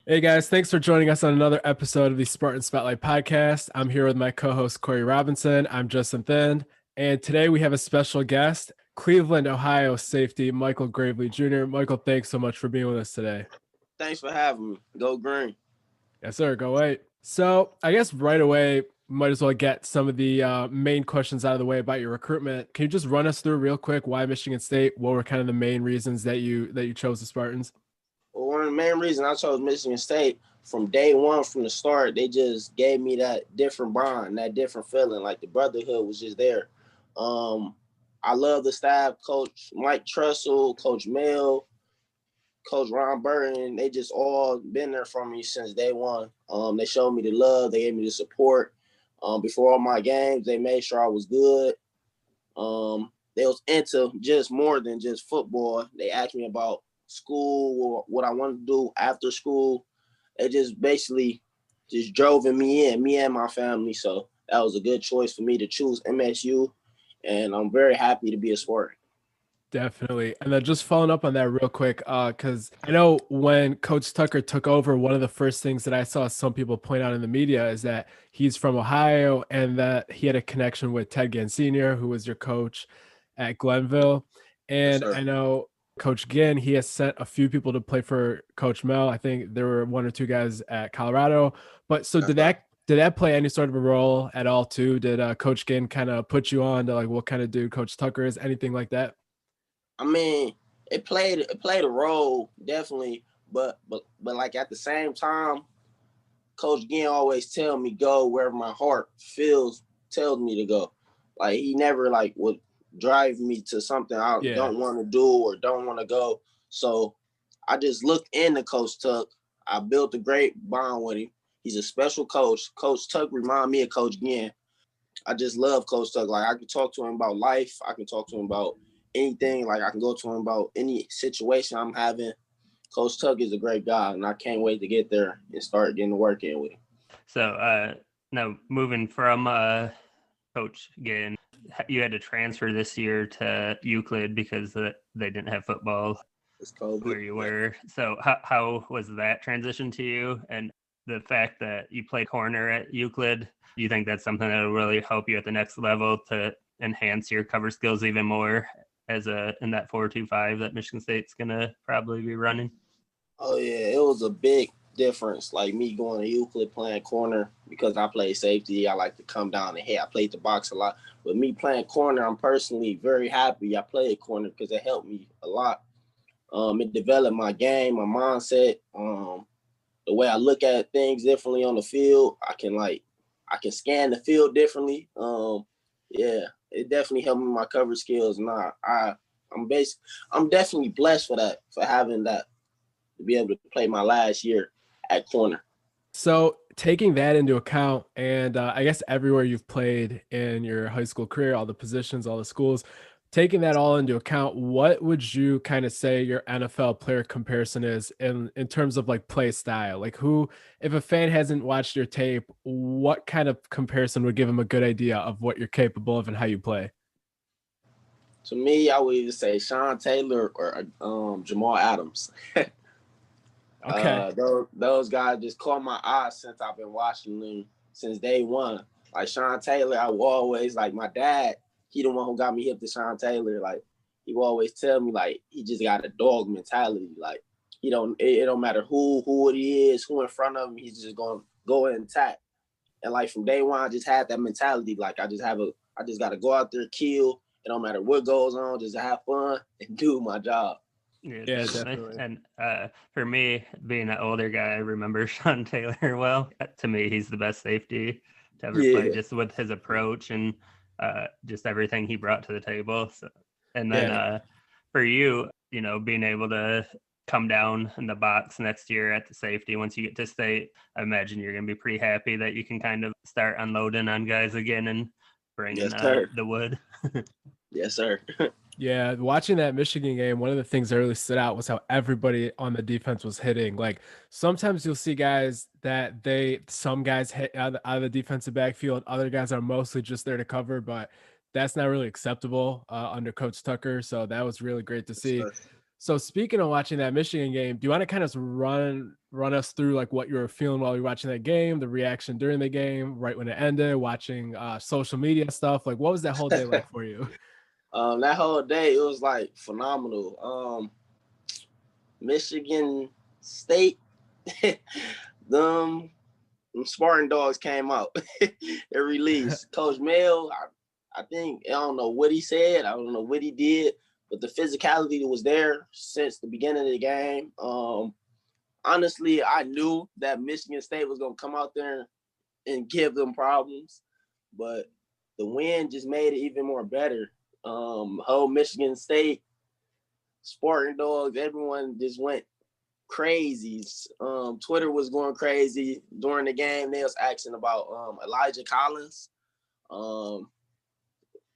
Hey guys, thanks for joining us on another episode of the Spartan Spotlight podcast. I'm here with my co-host Corey Robinson. I'm Justin Thind, and today we have a special guest, Cleveland, Ohio safety Michael Gravely Jr. Michael, thanks so much for being with us today. Thanks for having me. Go green. Yes, sir. Go away. So I guess right away, might as well get some of the main questions out of the way about your recruitment. Can you just run us through real quick why Michigan State? What were kind of the main reasons that you chose the Spartans? Well, one of the main reasons I chose Michigan State from day one, from the start, they just gave me that different bond, that different feeling. Like the brotherhood was just there. I love the staff, Coach Mike Tressel, Coach Mel, Coach Ron Burton. They just all been there for me since day one. They showed me the love. They gave me the support. Before all my games, they made sure I was good. They was into just more than just football. They asked me about school, what I wanted to do after school. They just basically just drove me and my family. So that was a good choice for me to choose MSU. And I'm very happy to be a Spartan. Definitely. And then just following up on that real quick, because I know when Coach Tucker took over, one of the first things that I saw some people point out in the media is that he's from Ohio and that he had a connection with Ted Ginn Sr., who was your coach at Glenville. Yes, And sir. I know Coach Ginn, he has sent a few people to play for Coach Mel. I think there were one or two guys at Colorado. But so That's did right. that play any sort of a role at all too? Did Coach Ginn kind of put you on to like what kind of dude Coach Tucker is, anything like that? I mean, it played a role definitely, but like at the same time, Coach Ginn always tell me go wherever my heart feels tells me to go. Like he never like would drive me to something I Yeah. don't want to do or don't want to go. So I just looked into Coach Tuck. I built a great bond with him. He's a special coach. Coach Tuck remind me of Coach Ginn. I just love Coach Tuck. Like I can talk to him about life. I can talk to him about anything. Like I can go to him about any situation I'm having. Coach Tuck is a great guy, and I can't wait to get there and start getting the work in with him. So now moving from Coach again, you had to transfer this year to Euclid because they didn't have football It's COVID. where you were. So how was that transition to you? And the fact that you played corner at Euclid, do you think that's something that will really help you at the next level to enhance your cover skills even more as in that 4-2-5 that Michigan State's gonna probably be running? Oh yeah, it was a big difference. Like me going to Euclid playing corner because I play safety. I like to come down and hit. I played the box a lot. But me playing corner, I'm personally very happy I played corner because it helped me a lot. It developed my game, my mindset, the way I look at things differently on the field. I can scan the field differently. Yeah, it definitely helped me with my coverage skills. And I'm definitely blessed for that, for having that to be able to play my last year at corner. So taking that into account, and I guess everywhere you've played in your high school career, all the positions, all the schools, taking that all into account, what would you kind of say your NFL player comparison is in terms of like play style? Like who, if a fan hasn't watched your tape, what kind of comparison would give them a good idea of what you're capable of and how you play? To me, I would either say Sean Taylor or Jamal Adams. Okay. Those guys just caught my eye since I've been watching them since day one. Like Sean Taylor, I will always like my dad. He the one who got me hip to Sean Taylor. Like he will always tell me like he just got a dog mentality. Like it don't matter who it is, who in front of him, he's just gonna go and attack. And like from day one, I just had that mentality. Like I just got to go out there, kill. It don't matter what goes on, just have fun and do my job. Yeah, Yeah, definitely. definitely. And for me, being an older guy, I remember Sean Taylor well. To me, he's the best safety to ever play, Yeah, just with his approach and just everything he brought to the table. So, and then Yeah. for you, being able to come down in the box next year at the safety once you get to state, I imagine you're going to be pretty happy that you can kind of start unloading on guys again and bringing yes, sir. the wood. Yes, sir. Yeah, watching that Michigan game, one of the things that really stood out was how everybody on the defense was hitting. Like sometimes you'll see guys that some guys hit out of the defensive backfield, other guys are mostly just there to cover, but that's not really acceptable under Coach Tucker. So that was really great to Yes, see. sir. So speaking of watching that Michigan game, do you want to kind of run us through like what you were feeling while you were watching that game, the reaction during the game, right when it ended, watching social media stuff? Like, what was that whole day like for you? That whole day, it was like phenomenal. Michigan State, them Spartan dogs came out. They released Coach Mel. I think, I don't know what he said. I don't know what he did, but the physicality was there since the beginning of the game. Honestly, I knew that Michigan State was going to come out there and give them problems, but the win just made it even more better. Whole Michigan State, Spartan dogs, everyone just went crazy. Twitter was going crazy during the game. They was asking about Elijah Collins.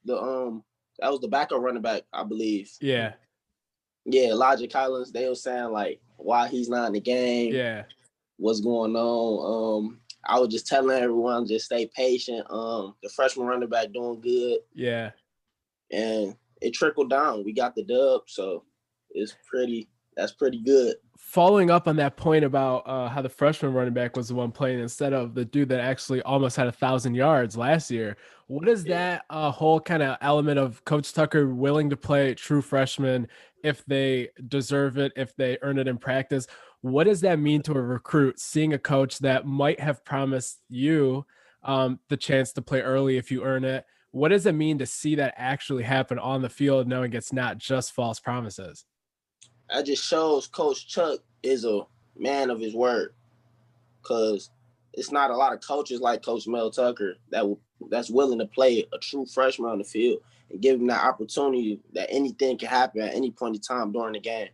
That was the backup running back, I believe. Yeah. Yeah, Elijah Collins. They were saying like why he's not in the game. Yeah. What's going on? I was just telling everyone just stay patient. The freshman running back doing good. Yeah. And it trickled down. We got the dub, so that's pretty good. Following up on that point about how the freshman running back was the one playing instead of the dude that actually almost had 1,000 yards last year, what is that whole kind of element of Coach Tucker willing to play true freshmen if they deserve it, if they earn it in practice? What does that mean to a recruit, seeing a coach that might have promised you the chance to play early if you earn it? What does it mean to see that actually happen on the field, knowing it's not just false promises? That just shows Coach Chuck is a man of his word, because it's not a lot of coaches like Coach Mel Tucker that's willing to play a true freshman on the field and give him that opportunity that anything can happen at any point in time during the game.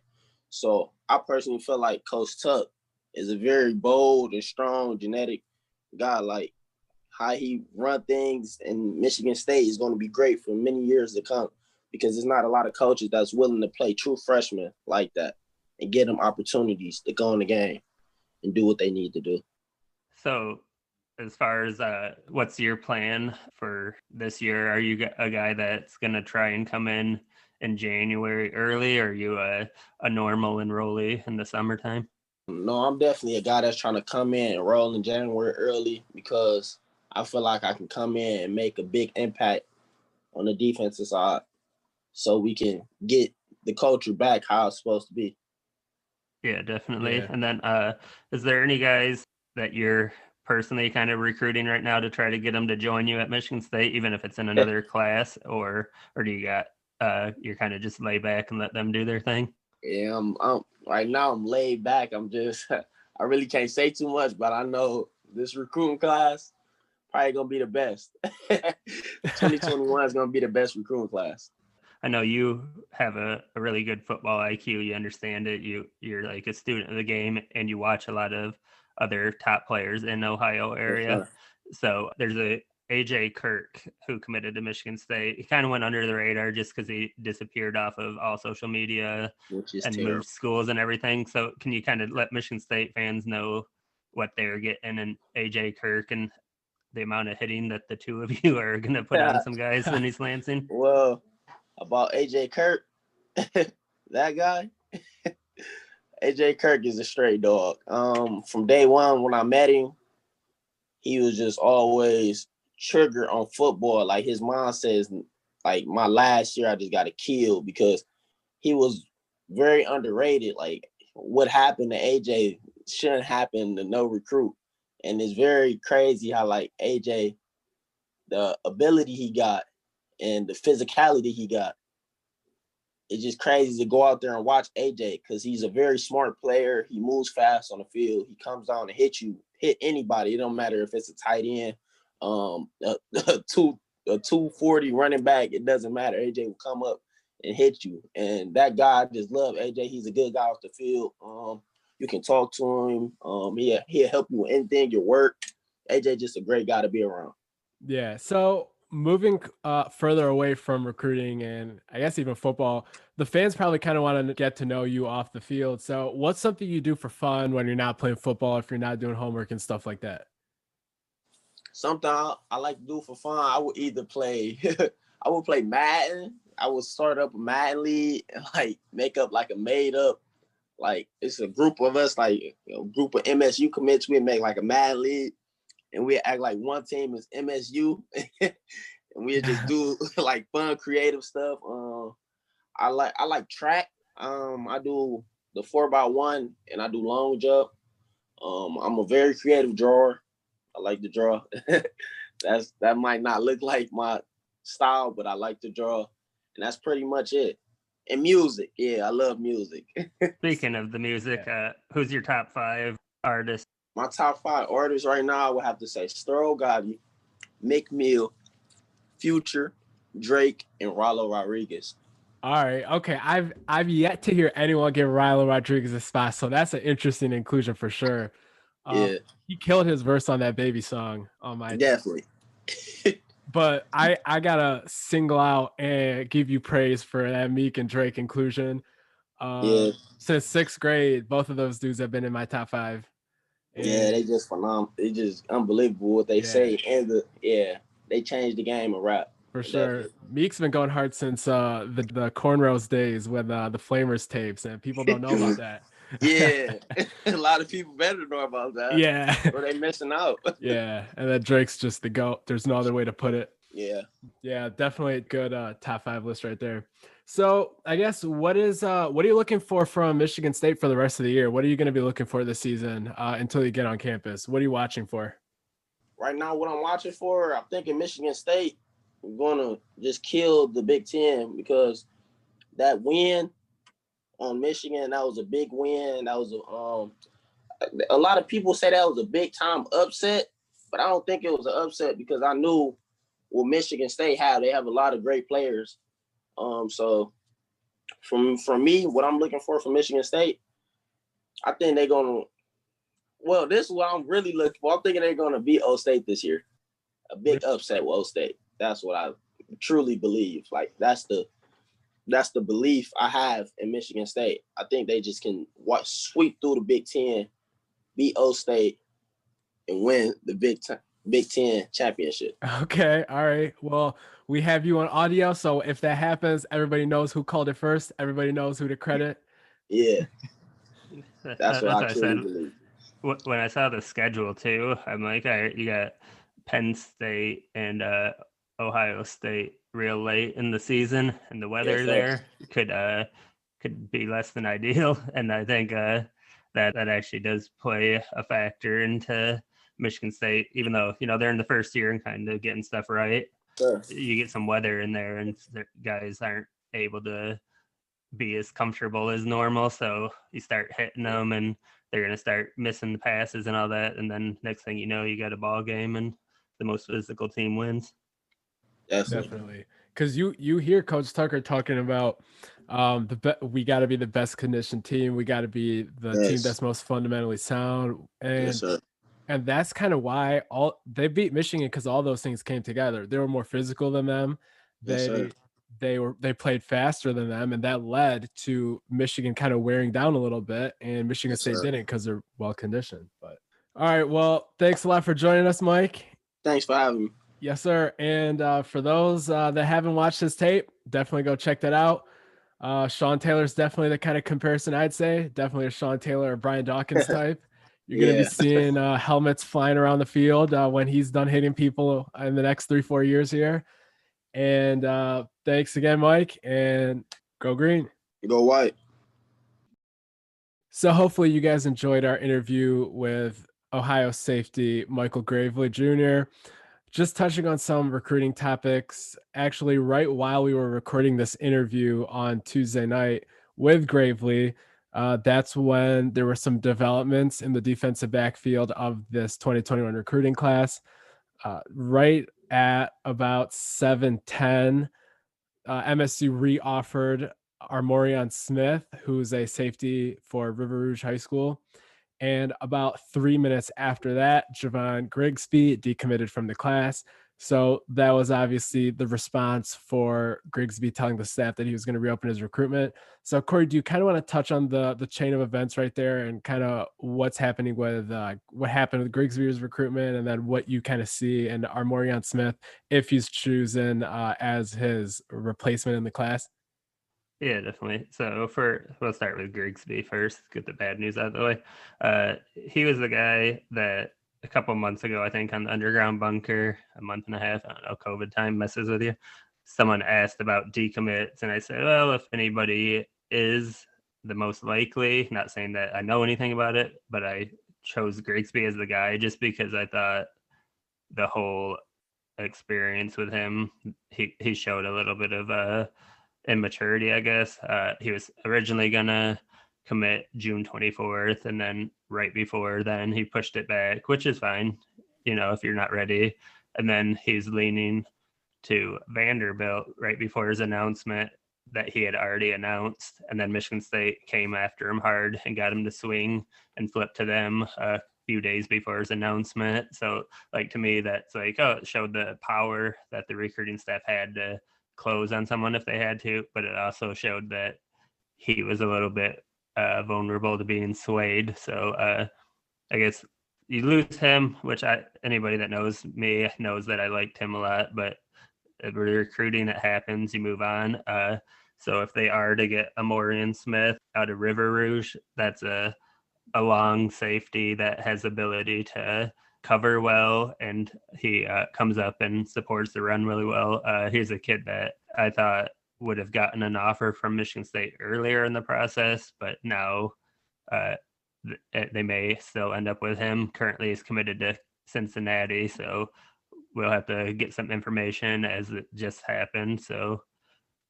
So I personally feel like Coach Tuck is a very bold and strong genetic guy. Like how he run things in Michigan State is going to be great for many years to come, because there's not a lot of coaches that's willing to play true freshmen like that and get them opportunities to go in the game and do what they need to do. So as far as what's your plan for this year? Are you a guy that's going to try and come in January early, or are you a normal enrollee in the summertime? No, I'm definitely a guy that's trying to come in and roll in January early, because I feel like I can come in and make a big impact on the defensive side so we can get the culture back how it's supposed to be. Yeah, definitely. Yeah. And then is there any guys that you're personally kind of recruiting right now to try to get them to join you at Michigan State, even if it's in another class, or do you got you're kind of just lay back and let them do their thing? Yeah, I'm right now I'm laid back. I'm just I really can't say too much, but I know this recruiting class probably gonna be the best. 2021 is gonna be the best recruiting class. I know you have a really good football IQ. You understand it. You're like a student of the game, and you watch a lot of other top players in Ohio area. So there's a AJ Kirk who committed to Michigan State. He kind of went under the radar just because he disappeared off of all social media and moved schools and everything. So can you kind of let Michigan State fans know what they're getting in AJ Kirk and the amount of hitting that the two of you are going to put on some guys in East Lansing? Well, about AJ Kirk, that guy, AJ Kirk is a straight dog. From day one when I met him, he was just always triggered on football. Like his mom says, like my last year I just got a kill, because he was very underrated. Like what happened to AJ shouldn't happen to no recruit. And it's very crazy how like AJ, the ability he got and the physicality he got, it's just crazy to go out there and watch AJ, because he's a very smart player. He moves fast on the field. He comes down and hit anybody. It don't matter if it's a tight end, a 240 running back. It doesn't matter. AJ will come up and hit you. And that guy, I just love AJ. He's a good guy off the field. You can talk to him. He'll help you with anything, your work. AJ just a great guy to be around. Yeah. So moving further away from recruiting and I guess even football, the fans probably kind of want to get to know you off the field. So what's something you do for fun when you're not playing football, if you're not doing homework and stuff like that? Something I like to do for fun, I would either play I would play Madden. I would start up a Madden league and like make up like a made up, like it's a group of us, like a group of MSU commits. We make like a Madden league, and we act like one team is MSU, and we just do like fun, creative stuff. I like track. I do the 4x1 and I do long jump. I'm a very creative drawer. I like to draw. That might not look like my style, but I like to draw, and that's pretty much it. And music, yeah, I love music. Speaking of the music, who's your top 5 artists? My top 5 artists right now, I would have to say Sterl Gotti, Meek Mill, Future, Drake, and Rallo Rodriguez. All right. Okay. I've yet to hear anyone give Rilo Rodriguez a spot, so that's an interesting inclusion for sure. Yeah, he killed his verse on that Baby song on my definitely. But I gotta single out and give you praise for that Meek and Drake inclusion. Yeah. Since 6th grade, both of those dudes have been in my top 5. And yeah, they just phenomenal. They just unbelievable what they say, and they changed the game of rap. For sure. Meek's been going hard since the Cornrows days with the Flamers tapes, and people don't know about that. Yeah. A lot of people better know about that. Yeah. Or they missing out. Yeah. And then Drake's just the GOAT. There's no other way to put it. Yeah. Yeah, definitely a good top 5 list right there. So I guess what are you looking for from Michigan State for the rest of the year? What are you going to be looking for this season until you get on campus? What are you watching for? Right now, what I'm watching for, I'm thinking Michigan State is going to just kill the Big Ten, because that win on Michigan, that was a big win. That was a lot of people say that was a big time upset, but I don't think it was an upset, because I knew what Michigan State have. They have a lot of great players. So from me, what I'm looking for from Michigan State, I think they're gonna. Well, this is what I'm really looking for. I'm thinking they're gonna beat O State this year. A big upset with O State. That's what I truly believe. Like that's the belief I have in Michigan State. I think they just can sweep through the Big Ten, beat O State, and win the Big Ten championship. Okay. All right. Well, we have you on audio, so if that happens, everybody knows who called it first. Everybody knows who to credit. Yeah. That's what I truly believe. When I saw the schedule too, I'm like, all right, you got Penn State and Ohio State real late in the season, and the weather there could be less than ideal. And I think that actually does play a factor into Michigan State, even though they're in the first year and kind of getting stuff right. Sure. You get some weather in there, and guys aren't able to be as comfortable as normal, so you start hitting them, and they're going to start missing the passes and all that, and then next thing you know, you got a ball game, and the most physical team wins. Definitely. Because you hear Coach Tucker talking about we got to be the best conditioned team. We got to be the team that's most fundamentally sound. And that's kind of why they beat Michigan, because all those things came together. They were more physical than them. They played faster than them, and that led to Michigan kind of wearing down a little bit, and Michigan State didn't, because they're well conditioned. But all right, well, thanks a lot for joining us, Mike. Thanks for having me. Yes, sir. And for those that haven't watched this tape, definitely go check that out. Sean Taylor's definitely the kind of comparison I'd say. Definitely a Sean Taylor or Brian Dawkins type. You're going to be seeing helmets flying around the field when he's done hitting people in the next 3-4 years here. And thanks again, Mike, and go green. Go white. So hopefully you guys enjoyed our interview with Ohio safety Michael Gravely Jr. Just touching on some recruiting topics. Actually, right while we were recording this interview on Tuesday night with Gravely, that's when there were some developments in the defensive backfield of this 2021 recruiting class. Right at about 7:10, MSU re-offered Aromorion Smith, who's a safety for River Rouge High School. And about 3 minutes after that, Jah'von Grigsby decommitted from the class. So that was obviously the response for Grigsby telling the staff that he was going to reopen his recruitment. So Corey, do you kind of want to touch on the chain of events right there and kind of what's happening with what happened with Grigsby's recruitment, and then what you kind of see in Aromorion Smith if he's chosen as his replacement in the class? Yeah, definitely. So we'll start with Grigsby first, get the bad news out of the way. He was the guy that a couple months ago, I think on the underground bunker, a month and a half, I don't know, COVID time messes with you. Someone asked about decommits, and I said, well, if anybody is the most likely, not saying that I know anything about it, but I chose Grigsby as the guy just because I thought the whole experience with him, he showed a little bit of immaturity, I guess. He was originally gonna commit June 24th, and then right before then he pushed it back, which is fine, if you're not ready. And then he's leaning to Vanderbilt right before his announcement that he had already announced, and then Michigan State came after him hard and got him to swing and flip to them a few days before his announcement. So, like, to me, that's like, oh, it showed the power that the recruiting staff had to close on someone if they had to, but it also showed that he was a little bit vulnerable to being swayed. So I guess you lose him, which anybody that knows me knows that I liked him a lot, but recruiting, it happens, you move on. So if they are to get Aromorion Smith out of River Rouge, that's a long safety that has ability to cover well, and he comes up and supports the run really well. He's a kid that I thought would have gotten an offer from Michigan State earlier in the process, but now they may still end up with him. Currently, he's committed to Cincinnati, so we'll have to get some information as it just happened. So,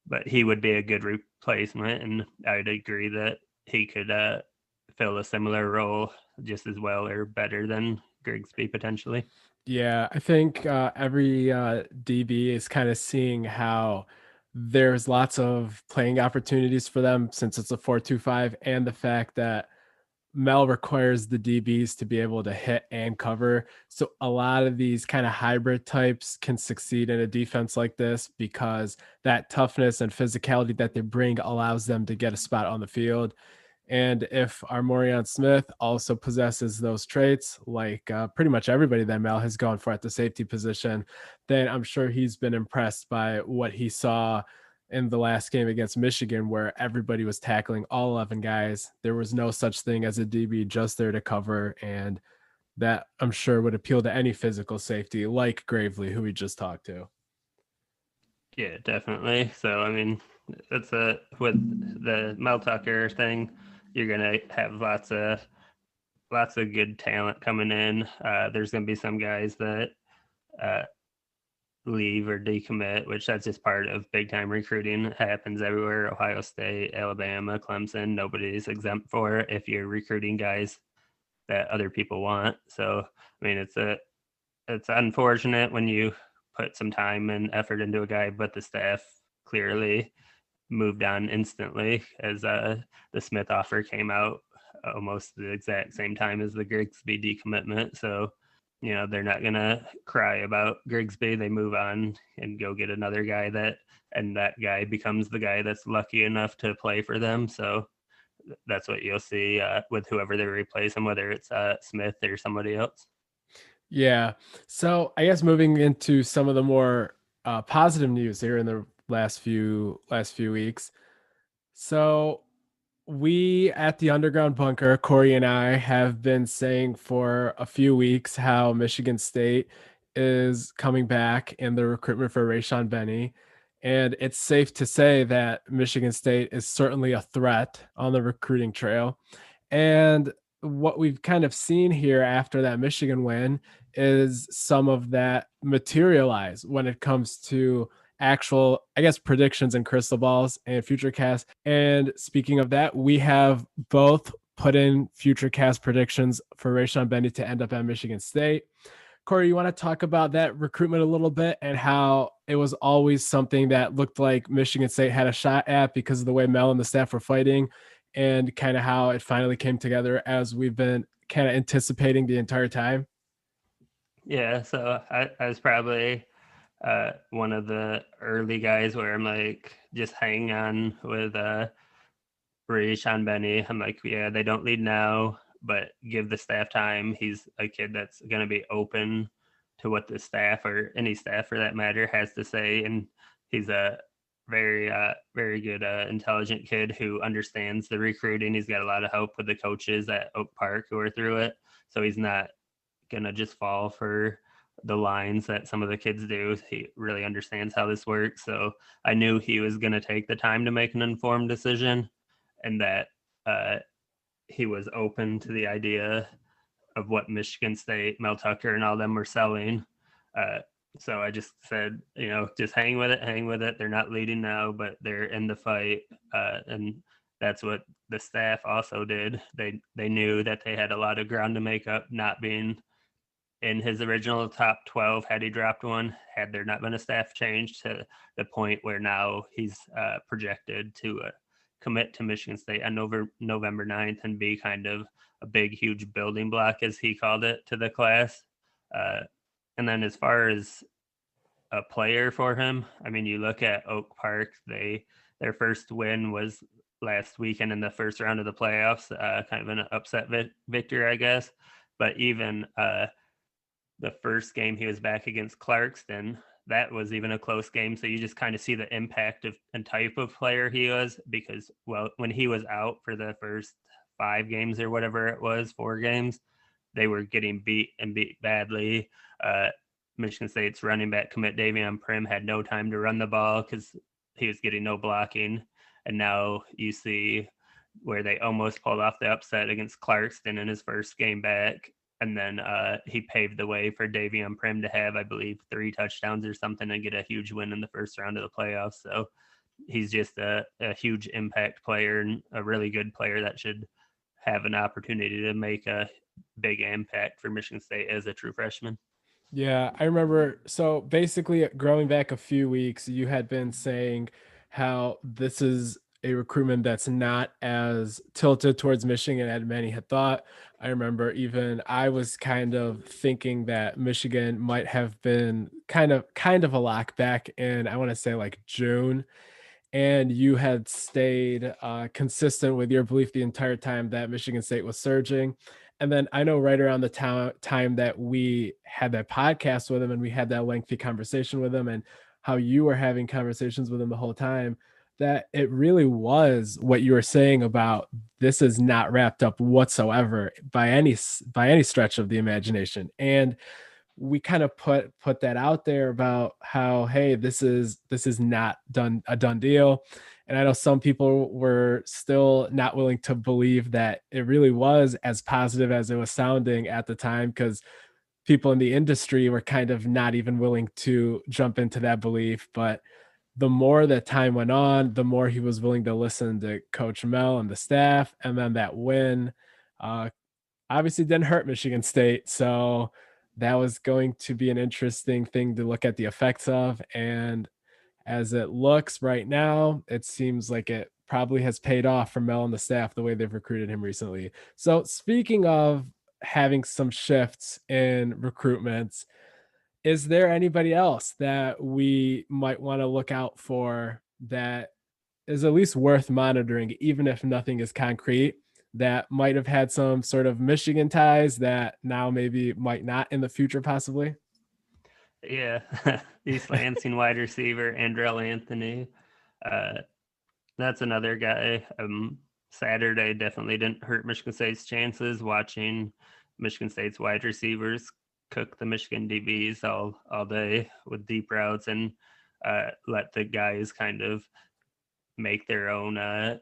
but he would be a good replacement, and I'd agree that he could fill a similar role just as well or better than Grigsby potentially. Yeah, I think every DB is kind of seeing how there's lots of playing opportunities for them since it's a 4-2-5, and the fact that Mel requires the DBs to be able to hit and cover. So a lot of these kind of hybrid types can succeed in a defense like this because that toughness and physicality that they bring allows them to get a spot on the field. And if Aromorion Smith also possesses those traits, like pretty much everybody that Mel has gone for at the safety position, then I'm sure he's been impressed by what he saw in the last game against Michigan, where everybody was tackling all 11 guys. There was no such thing as a DB just there to cover. And that I'm sure would appeal to any physical safety like Gravely, who we just talked to. Yeah, definitely. So, I mean, it's with the Mel Tucker thing, you're gonna have lots of good talent coming in. There's gonna be some guys that leave or decommit, which that's just part of big time recruiting. It happens everywhere. Ohio State, Alabama, Clemson, nobody's exempt for it if you're recruiting guys that other people want. So, I mean, it's unfortunate when you put some time and effort into a guy, but the staff clearly moved on instantly as the Smith offer came out almost the exact same time as the Grigsby decommitment. So, they're not going to cry about Grigsby. They move on and go get another guy and that guy becomes the guy that's lucky enough to play for them. So that's what you'll see with whoever they replace him, whether it's Smith or somebody else. Yeah. So I guess moving into some of the more positive news here in the last few weeks. So we at the Underground Bunker, Corey and I, have been saying for a few weeks how Michigan State is coming back in the recruitment for Rayshaun Benny. And it's safe to say that Michigan State is certainly a threat on the recruiting trail. And what we've kind of seen here after that Michigan win is some of that materialize when it comes to actual, I guess, predictions and crystal balls and future cast. And speaking of that, we have both put in future cast predictions for Rayshaun Benny to end up at Michigan State. Corey, you want to talk about that recruitment a little bit and how it was always something that looked like Michigan State had a shot at because of the way Mel and the staff were fighting, and kind of how it finally came together as we've been kind of anticipating the entire time? Yeah, so I was probably one of the early guys where I'm like just hanging on with Rayshaun Benny. I'm like, yeah, they don't lead now, but give the staff time. He's a kid that's going to be open to what the staff or any staff for that matter has to say. And he's a very good, intelligent kid who understands the recruiting. He's got a lot of help with the coaches at Oak Park who are through it. So he's not going to just fall for the lines that some of the kids do. He really understands how this works. So I knew he was going to take the time to make an informed decision, and that he was open to the idea of what Michigan State, Mel Tucker, and all them were selling. So I just said, just hang with it. They're not leading now, but they're in the fight. And that's what the staff also did. They knew that they had a lot of ground to make up, not being in his original top 12 had he dropped one, had there not been a staff change, to the point where now he's projected to commit to Michigan State on November 9th and be kind of a big, huge building block, as he called it, to the class. And then as far as a player for him, I mean, you look at Oak Park, their first win was last weekend in the first round of the playoffs, kind of an upset victory, I guess. But even the first game he was back against Clarkston, that was even a close game. So you just kind of see the impact of and type of player he was, because, well, when he was out for the first 5 games or whatever it was, 4 games, they were getting beat badly. Michigan State's running back commit Davion Prim had no time to run the ball because he was getting no blocking. And now you see where they almost pulled off the upset against Clarkston in his first game back. And then he paved the way for Davion Prim to have, I believe, 3 touchdowns or something and get a huge win in the first round of the playoffs. So he's just a huge impact player and a really good player that should have an opportunity to make a big impact for Michigan State as a true freshman. Yeah, I remember. So basically, growing back a few weeks, you had been saying how this is a recruitment that's not as tilted towards Michigan as many had thought. I remember even I was kind of thinking that Michigan might have been kind of a lock back in, I want to say, like June. And you had stayed consistent with your belief the entire time that Michigan State was surging. And then I know right around the time that we had that podcast with him and we had that lengthy conversation with him, and how you were having conversations with him the whole time, that it really was what you were saying about this is not wrapped up whatsoever by any stretch of the imagination. And we kind of put that out there about how, hey, this is not a done deal. And I know some people were still not willing to believe that it really was as positive as it was sounding at the time, because people in the industry were kind of not even willing to jump into that belief. But the more that time went on, the more he was willing to listen to Coach Mel and the staff. And then that win obviously didn't hurt Michigan State. So that was going to be an interesting thing to look at the effects of. And as it looks right now, it seems like it probably has paid off for Mel and the staff the way they've recruited him recently. So speaking of having some shifts in recruitments, is there anybody else that we might want to look out for that is at least worth monitoring, even if nothing is concrete, that might have had some sort of Michigan ties that now maybe might not in the future, possibly? Yeah, East Lansing wide receiver Andrel Anthony. That's another guy. Saturday definitely didn't hurt Michigan State's chances, watching Michigan State's wide receivers cook the Michigan DBs all day with deep routes, and let the guys kind of make their own,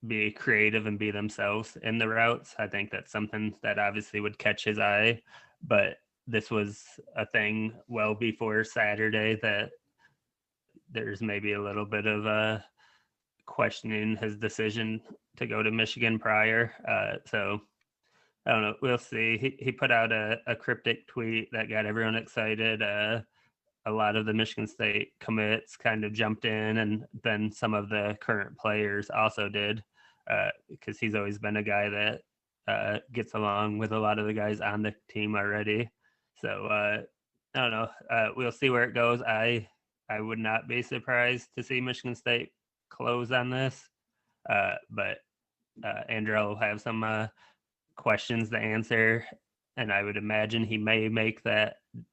be creative and be themselves in the routes. I think that's something that obviously would catch his eye, but this was a thing well before Saturday that there's maybe a little bit of questioning his decision to go to Michigan prior. So I don't know. We'll see. He put out a cryptic tweet that got everyone excited. A lot of the Michigan State commits kind of jumped in, and then some of the current players also did, because he's always been a guy that gets along with a lot of the guys on the team already. So, I don't know. We'll see where it goes. I would not be surprised to see Michigan State close on this, but Andrel will have some questions to answer, and I would imagine he may make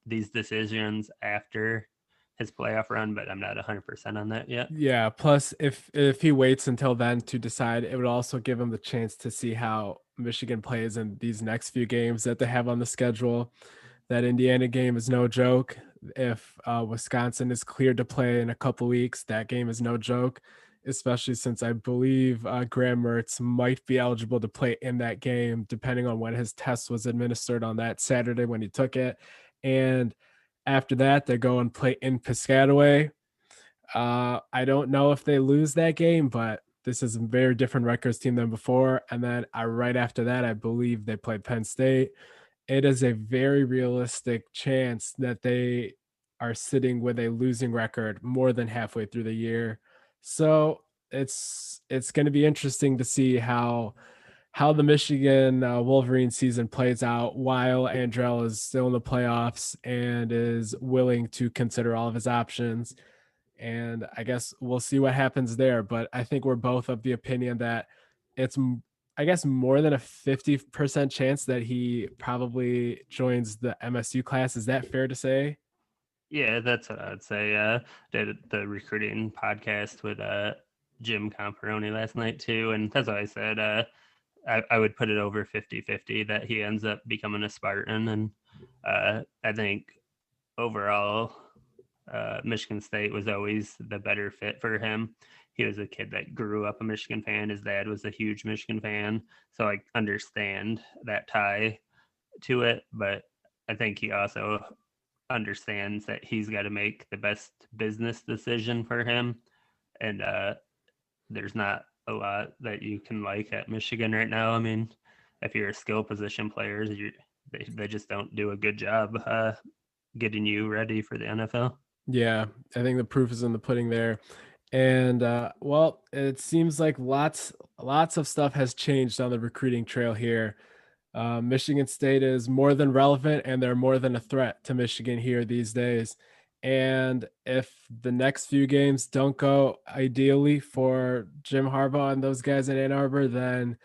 these decisions after his playoff run, but I'm not 100% on that yet. Yeah. Plus, if he waits until then to decide, it would also give him the chance to see how Michigan plays in these next few games that they have on the schedule. That Indiana game is no joke. If Wisconsin is cleared to play in a couple weeks, that game is no joke, especially since I believe Graham Mertz might be eligible to play in that game, depending on when his test was administered on that Saturday when he took it. And after that, they go and play in Piscataway. I don't know if they lose that game, but this is a very different Rutgers team than before. And then right after that, I believe they play Penn State. It is a very realistic chance that they are sitting with a losing record more than halfway through the year. So it's going to be interesting to see how the Michigan Wolverine season plays out while Andrel is still in the playoffs and is willing to consider all of his options. And I guess we'll see what happens there. But I think we're both of the opinion that it's, I guess, more than a 50% chance that he probably joins the MSU class. Is that fair to say? Yeah, that's what I'd say. Did the recruiting podcast with Jim Comparoni last night too, and that's what I said. I would put it over 50-50 that he ends up becoming a Spartan, and I think overall Michigan State was always the better fit for him. He was a kid that grew up a Michigan fan. His dad was a huge Michigan fan, so I understand that tie to it, but I think he also understands that he's got to make the best business decision for him, and there's not a lot that you can like at Michigan right now. I mean, if you're a skill position player, they just don't do a good job getting you ready for the NFL. Yeah, I think the proof is in the pudding there. And well, it seems like lots of stuff has changed on the recruiting trail here. Michigan State is more than relevant, and they're more than a threat to Michigan here these days. And if the next few games don't go ideally for Jim Harbaugh and those guys in Ann Arbor, then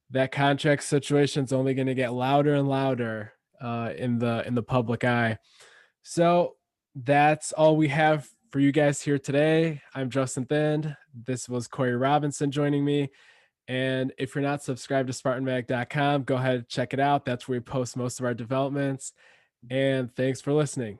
that contract situation is only going to get louder and louder in the public eye. So that's all we have for you guys here today. I'm Justin Thind. This was Corey Robinson joining me. And if you're not subscribed to SpartanMag.com, go ahead and check it out. That's where we post most of our developments. And thanks for listening.